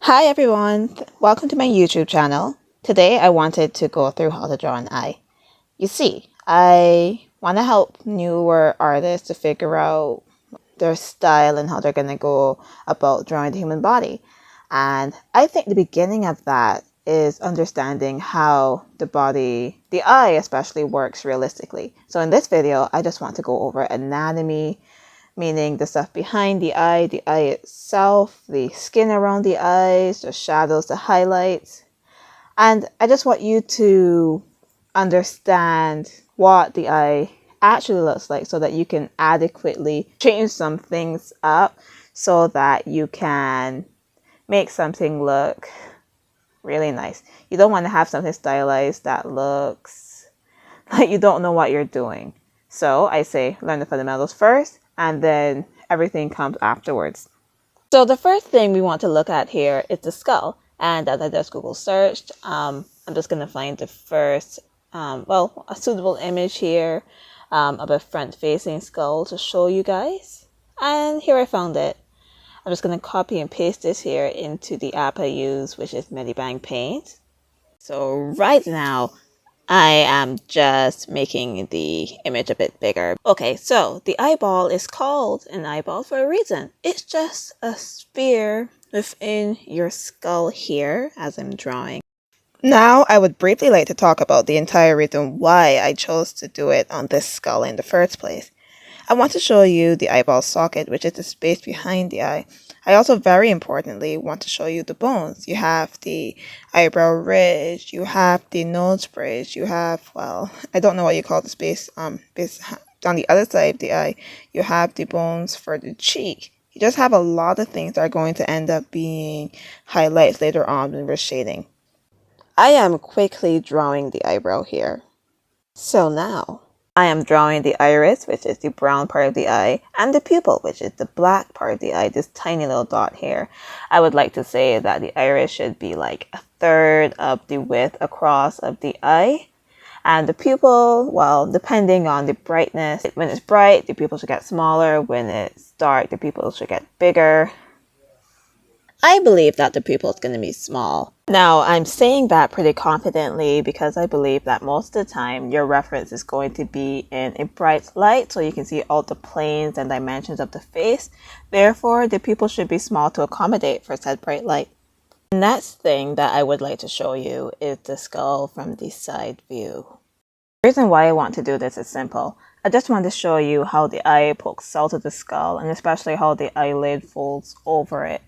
Hi everyone, welcome to my YouTube channel. Today I wanted to go through how to draw an eye. You see, I want to help newer artists to figure out their style and how they're going to go about drawing the human body. And I think the beginning of that is understanding how the eye especially works realistically. So in this video, I just want to go over anatomy, meaning the stuff behind the eye itself, the skin around the eyes, the shadows, the highlights. And I just want you to understand what the eye actually looks like so that you can adequately change some things up so that you can make something look really nice. You don't want to have something stylized that looks like you don't know what you're doing. So I say learn the fundamentals first and then everything comes afterwards. So the first thing we want to look at here is the skull. And as I just Google searched, I'm just going to find the first, a suitable image here of a front-facing skull to show you guys. And here I found it. I'm just going to copy and paste this here into the app I use, which is Medibang Paint. So right now, I am just making the image a bit bigger. Okay, so the eyeball is called an eyeball for a reason. It's just a sphere within your skull here as I'm drawing. Now, I would briefly like to talk about the entire reason why I chose to do it on this skull in the first place. I want to show you the eyeball socket, which is the space behind the eye. I also, very importantly, want to show you the bones. You have the eyebrow ridge, you have the nose bridge, you have, well, I don't know what you call the space on the other side of the eye. You have the bones for the cheek. You just have a lot of things that are going to end up being highlights later on when we're shading. I am quickly drawing the eyebrow here. So now, I am drawing the iris, which is the brown part of the eye, and the pupil, which is the black part of the eye, this tiny little dot here. I would like to say that the iris should be like a third of the width across of the eye. And the pupil, well, depending on the brightness, when it's bright, the pupil should get smaller. When it's dark, the pupil should get bigger. I believe that the pupil is going to be small. Now, I'm saying that pretty confidently because I believe that most of the time your reference is going to be in a bright light so you can see all the planes and dimensions of the face. Therefore, the pupil should be small to accommodate for said bright light. The next thing that I would like to show you is the skull from the side view. The reason why I want to do this is simple. I just want to show you how the eye pokes out of the skull and especially how the eyelid folds over it.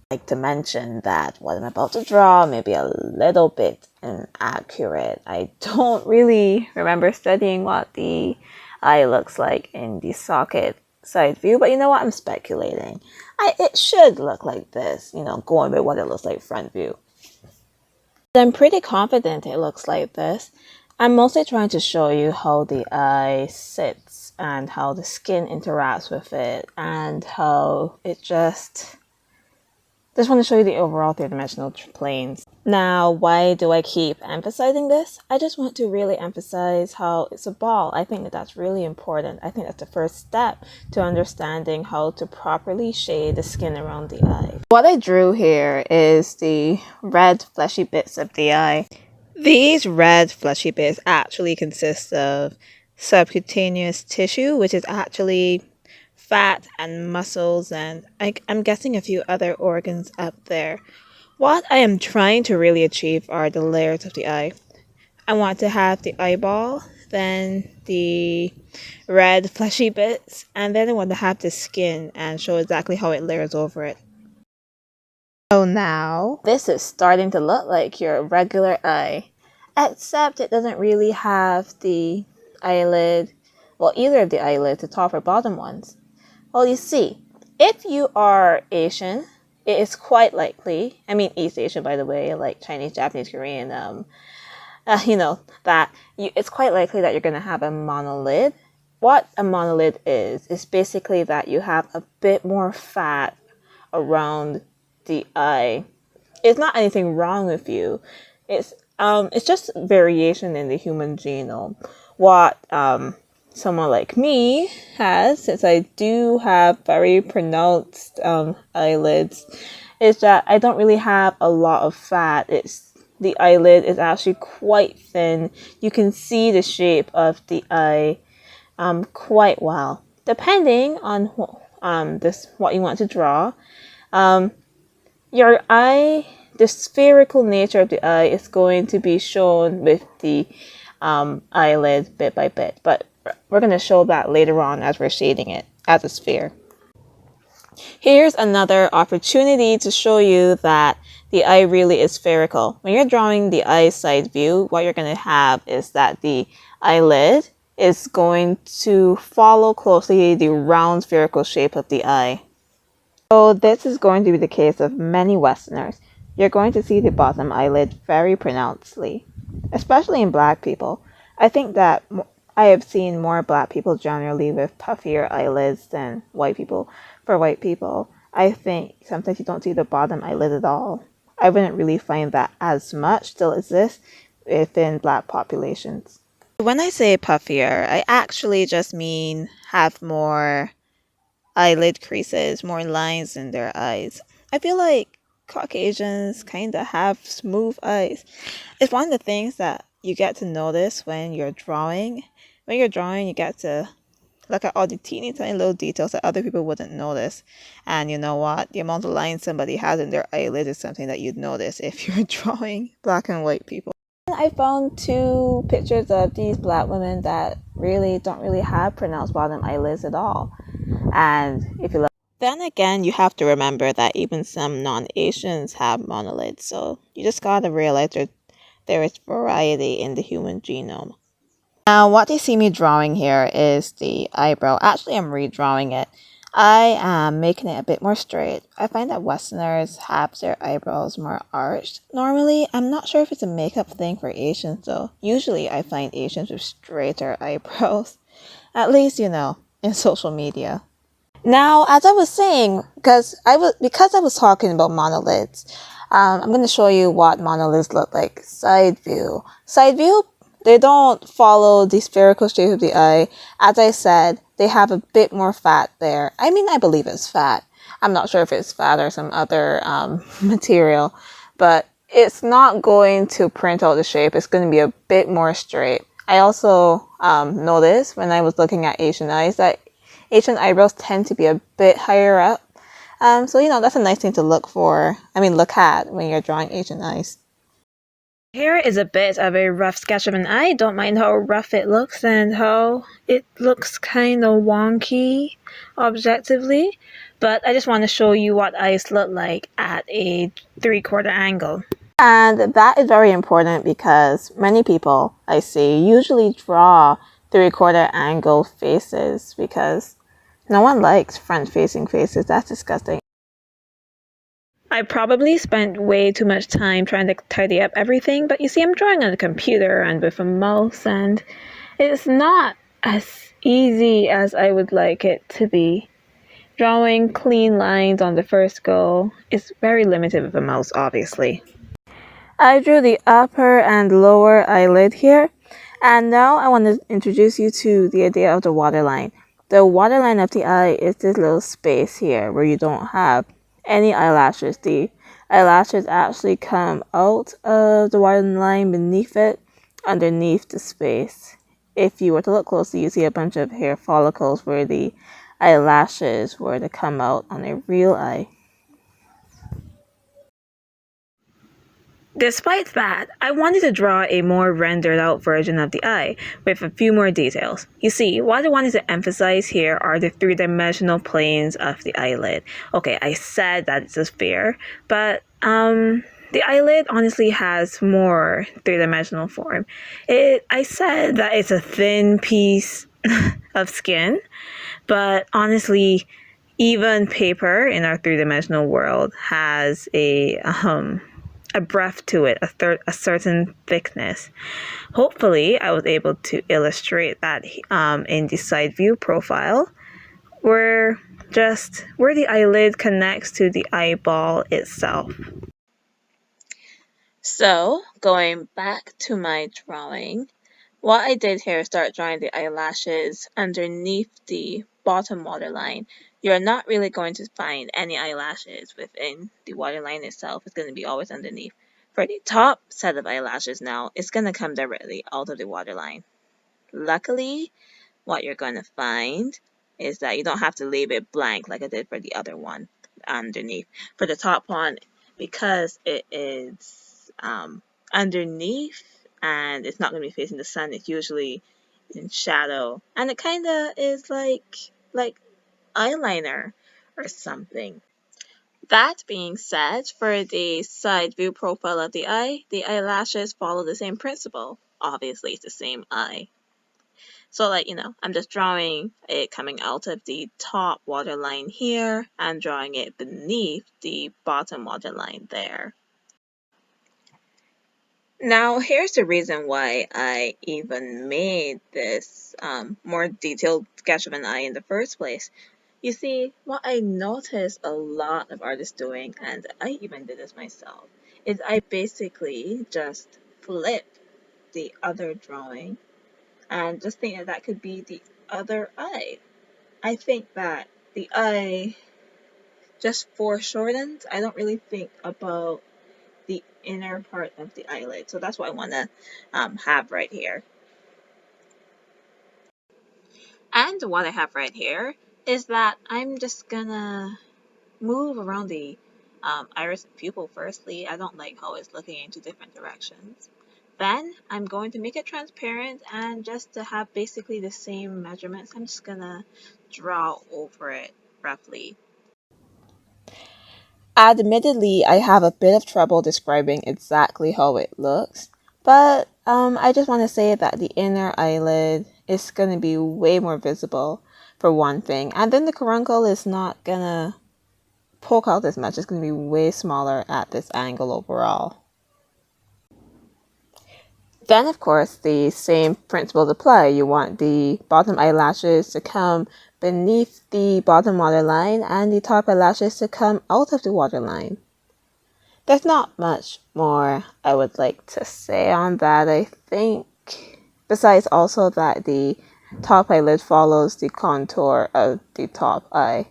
Like to mention that what I'm about to draw may be a little bit inaccurate. I don't really remember studying what the eye looks like in the socket side view, but you know what? I'm speculating. It should look like this, going with what it looks like front view. I'm pretty confident it looks like this. I'm mostly trying to show you how the eye sits and how the skin interacts with it and how it just want to show you the overall three-dimensional planes. Now, why do I keep emphasizing this? I just want to really emphasize how it's a ball. I think that that's really important. I think that's the first step to understanding how to properly shade the skin around the eye. What I drew here is the red fleshy bits of the eye. These red fleshy bits actually consist of subcutaneous tissue, which is actually fat and muscles, and I'm guessing a few other organs up there. What I am trying to really achieve are the layers of the eye. I want to have the eyeball, then the red fleshy bits, and then I want to have the skin and show exactly how it layers over it. So now, this is starting to look like your regular eye, except it doesn't really have the eyelid, well, either of the eyelids, the top or bottom ones. Well, you see, if you are Asian, it is quite likely, East Asian, by the way, like Chinese, Japanese, Korean, it's quite likely that you're going to have a monolid. What a monolid is basically that you have a bit more fat around the eye. It's not anything wrong with you. It's just variation in the human genome. What, someone like me has, since I do have very pronounced eyelids, is that I don't really have a lot of fat. The eyelid is actually quite thin. You can see the shape of the eye quite well. Depending on what you want to draw, your eye, the spherical nature of the eye is going to be shown with the eyelid bit by bit. But we're going to show that later on as we're shading it as a sphere. Here's another opportunity to show you that the eye really is spherical. When you're drawing the eye side view, what you're going to have is that the eyelid is going to follow closely the round spherical shape of the eye. So this is going to be the case of many Westerners. You're going to see the bottom eyelid very pronouncedly, especially in black people. I think that I have seen more black people generally with puffier eyelids than white people. For white people, I think sometimes you don't see the bottom eyelid at all. I wouldn't really find that as much still exists within black populations. When I say puffier, I actually just mean have more eyelid creases, more lines in their eyes. I feel like Caucasians kind of have smooth eyes. It's one of the things that you get to notice when you're drawing. When you're drawing, you get to look at all the teeny tiny little details that other people wouldn't notice. And you know what? The amount of lines somebody has in their eyelid is something that you'd notice if you're drawing black and white people. I found two pictures of these black women that really don't really have pronounced bottom eyelids at all. And if you look, then again, you have to remember that even some non-Asians have monolids. So you just gotta realize there is variety in the human genome. Now, what you see me drawing here is the eyebrow. Actually, I'm redrawing it. I am making it a bit more straight. I find that Westerners have their eyebrows more arched. Normally, I'm not sure if it's a makeup thing for Asians though. Usually, I find Asians with straighter eyebrows. At least, in social media. Now, as I was saying, because I was talking about monolids, I'm going to show you what monolids look like. Side view. Side view, they don't follow the spherical shape of the eye. As I said, they have a bit more fat there. I mean, I believe it's fat. I'm not sure if it's fat or some other material, but it's not going to print out the shape. It's going to be a bit more straight. I also noticed when I was looking at Asian eyes that Asian eyebrows tend to be a bit higher up. So, that's a nice thing to look at when you're drawing Asian eyes. Here is a bit of a rough sketch of an eye. Don't mind how rough it looks and how it looks kind of wonky objectively. But I just want to show you what eyes look like at a 3/4 angle. And that is very important because many people I see usually draw 3/4 angle faces because no one likes front-facing faces. That's disgusting. I probably spent way too much time trying to tidy up everything, but you see, I'm drawing on a computer and with a mouse, and it's not as easy as I would like it to be. Drawing clean lines on the first go is very limited with a mouse, obviously. I drew the upper and lower eyelid here, and now I want to introduce you to the idea of the waterline. The waterline of the eye is this little space here where you don't have any eyelashes. The eyelashes actually come out of the waterline beneath it, underneath the space. If you were to look closely, you see a bunch of hair follicles where the eyelashes were to come out on a real eye. Despite that, I wanted to draw a more rendered out version of the eye with a few more details. You see, what I wanted to emphasize here are the three-dimensional planes of the eyelid. Okay, I said that it's a sphere, but the eyelid honestly has more three-dimensional form. I said that it's a thin piece of skin, but honestly, even paper in our three-dimensional world has a breadth to it, a certain thickness. Hopefully, I was able to illustrate that in the side view profile, where the eyelid connects to the eyeball itself. So, going back to my drawing, what I did here is start drawing the eyelashes underneath the bottom waterline. you're not really going to find any eyelashes within the waterline itself. It's going to be always underneath. For the top set of eyelashes now, it's going to come directly out of the waterline. Luckily, what you're going to find is that you don't have to leave it blank like I did for the other one underneath. For the top one, because it is underneath and it's not going to be facing the sun, it's usually in shadow, and it kind of is like eyeliner or something. That being said, for the side view profile of the eye, the eyelashes follow the same principle. Obviously, it's the same eye. So I'm just drawing it coming out of the top waterline here and drawing it beneath the bottom waterline there. Now, here's the reason why I even made this more detailed sketch of an eye in the first place. You see, what I noticed a lot of artists doing, and I even did this myself, is I basically just flip the other drawing and just think that could be the other eye. I think that the eye just foreshortens. I don't really think about the inner part of the eyelid. So that's what I want to have right here. And what I have right here is that I'm just gonna move around the iris and pupil firstly. I don't like how it's looking into different directions. Then I'm going to make it transparent, and just to have basically the same measurements, I'm just gonna draw over it roughly. Admittedly, I have a bit of trouble describing exactly how it looks, but I just want to say that the inner eyelid is going to be way more visible for one thing, and then the caruncle is not going to poke out as much. It's going to be way smaller at this angle overall. Then, of course, the same principles apply. You want the bottom eyelashes to come beneath the bottom waterline and the top eyelashes to come out of the waterline. There's not much more I would like to say on that, I think. Besides also that the top eyelid follows the contour of the top eye.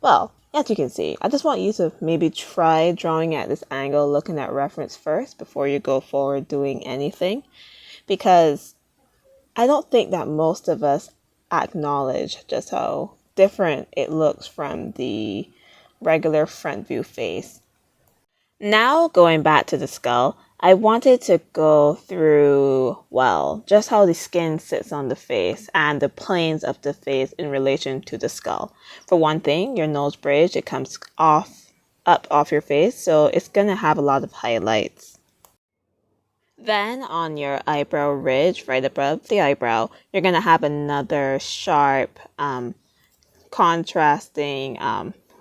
Well, as you can see, I just want you to maybe try drawing at this angle, looking at reference first before you go forward doing anything. Because I don't think that most of us acknowledge just how different it looks from the regular front view face. Now, going back to the skull, I wanted to go through, well, just how the skin sits on the face and the planes of the face in relation to the skull. For one thing, your nose bridge, it comes up off your face, so it's going to have a lot of highlights. Then on your eyebrow ridge, right above the eyebrow, you're going to have another sharp, contrasting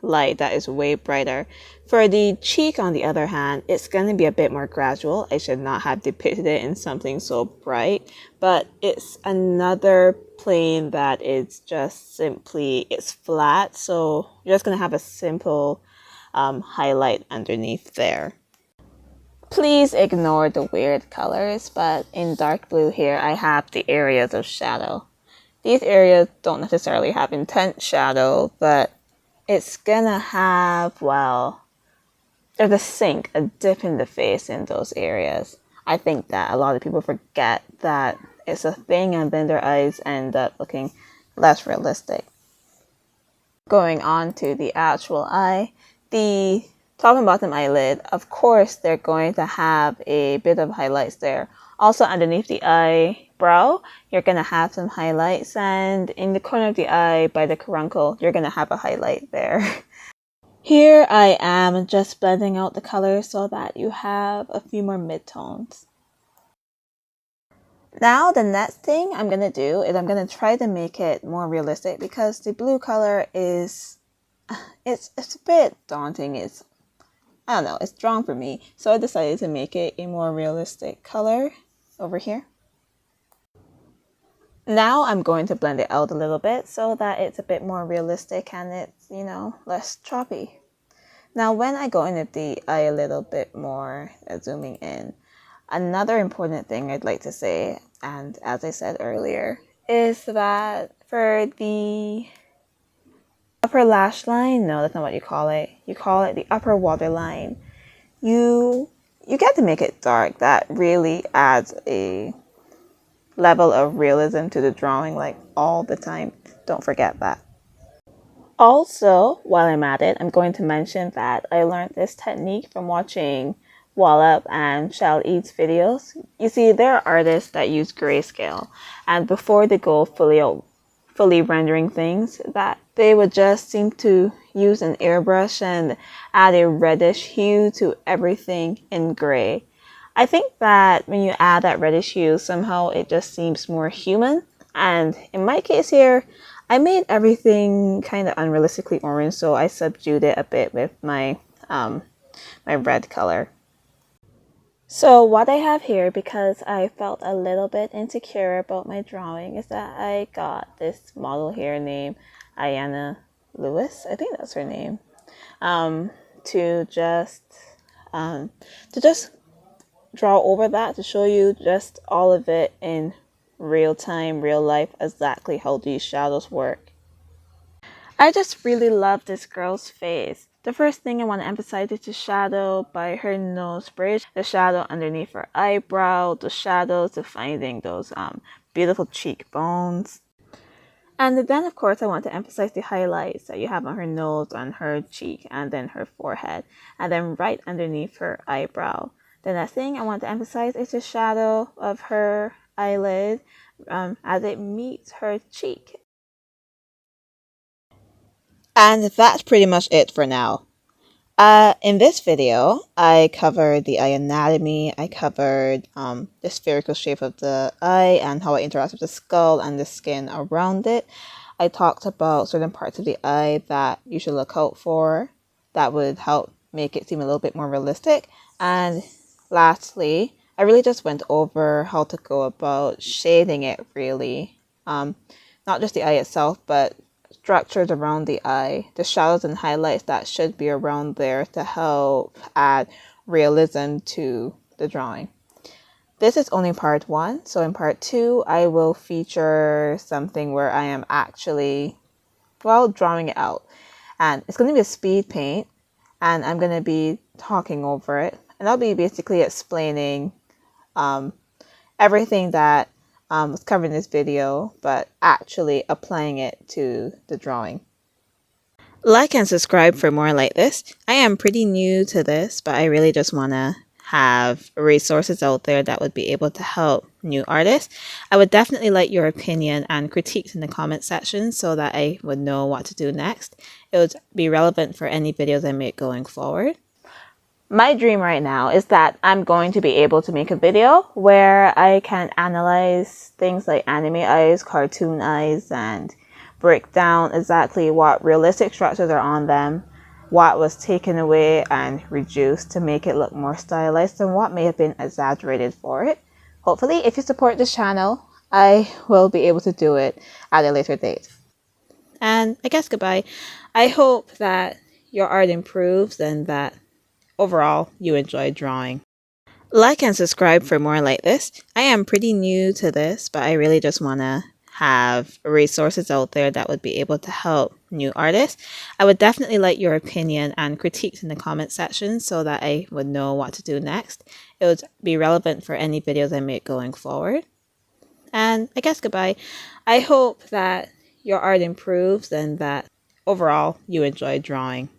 light that is way brighter. For the cheek, on the other hand, it's going to be a bit more gradual. I should not have depicted it in something so bright, but it's another plane that is just simply, it's flat, so you're just going to have a simple highlight underneath there. Please ignore the weird colors, but in dark blue here, I have the areas of shadow. These areas don't necessarily have intense shadow, but it's gonna have, well, there's a sink, a dip in the face in those areas. I think that a lot of people forget that it's a thing and then their eyes end up looking less realistic. Going on to the actual eye, the top and bottom eyelid, of course, they're going to have a bit of highlights there. Also, underneath the eyebrow, you're going to have some highlights, and in the corner of the eye by the caruncle, you're going to have a highlight there. Here I am just blending out the colors so that you have a few more midtones. Now the next thing I'm going to do is I'm going to try to make it more realistic because the blue color is, it's a bit daunting. I don't know, it's strong for me. So I decided to make it a more realistic color over here. Now I'm going to blend it out a little bit so that it's a bit more realistic and it's, less choppy. Now when I go into the eye a little bit more, zooming in, another important thing I'd like to say, and as I said earlier, is that for the upper lash line. No, that's not what you call it. You call it the upper waterline. You get to make it dark. That really adds a level of realism to the drawing, like all the time. Don't forget that. Also, while I'm at it, I'm going to mention that I learned this technique from watching Wallop and Shell Eats videos. You see, there are artists that use grayscale, and before they go fully rendering things, that they would just seem to use an airbrush and add a reddish hue to everything in gray. I think that when you add that reddish hue, somehow it just seems more human. And in my case here, I made everything kind of unrealistically orange, so I subdued it a bit with my red color. So what I have here, because I felt a little bit insecure about my drawing, is that I got this model here named Ayana Lewis, I think that's her name, um, to just um, to just draw over that, to show you just all of it in real time, real life, exactly how these shadows work. I just really love this girl's face. The first thing I want to emphasize is the shadow by her nose bridge, the shadow underneath her eyebrow, the shadows defining those beautiful cheekbones. And then, of course, I want to emphasize the highlights that you have on her nose, on her cheek, and then her forehead, and then right underneath her eyebrow. The next thing I want to emphasize is the shadow of her eyelid as it meets her cheek. And that's pretty much it for now. In this video, I covered the eye anatomy, I covered the spherical shape of the eye and how it interacts with the skull and the skin around it. I talked about certain parts of the eye that you should look out for that would help make it seem a little bit more realistic. And lastly, I really just went over how to go about shading it really. Not just the eye itself, but structures around the eye, the shadows and highlights that should be around there to help add realism to the drawing. This is only part one, so in part two, I will feature something where I am actually, well, drawing it out. And it's going to be a speed paint, and I'm going to be talking over it. And I'll be basically explaining everything that was covered in this video, but actually applying it to the drawing. Like and subscribe for more like this. I am pretty new to this, but I really just want to have resources out there that would be able to help new artists. I would definitely like your opinion and critiques in the comment section so that I would know what to do next. It would be relevant for any videos I make going forward. My dream right now is that I'm going to be able to make a video where I can analyze things like anime eyes, cartoon eyes, and break down exactly what realistic structures are on them, what was taken away and reduced to make it look more stylized, and what may have been exaggerated for it. Hopefully, if you support this channel, I will be able to do it at a later date. And I guess goodbye. I hope that your art improves and that overall you enjoy drawing. Like and subscribe for more like this. I am pretty new to this, but I really just want to have resources out there that would be able to help new artists. I would definitely like your opinion and critiques in the comment section so that I would know what to do next. It would be relevant for any videos I make going forward. And I guess goodbye. I hope that your art improves and that overall you enjoy drawing.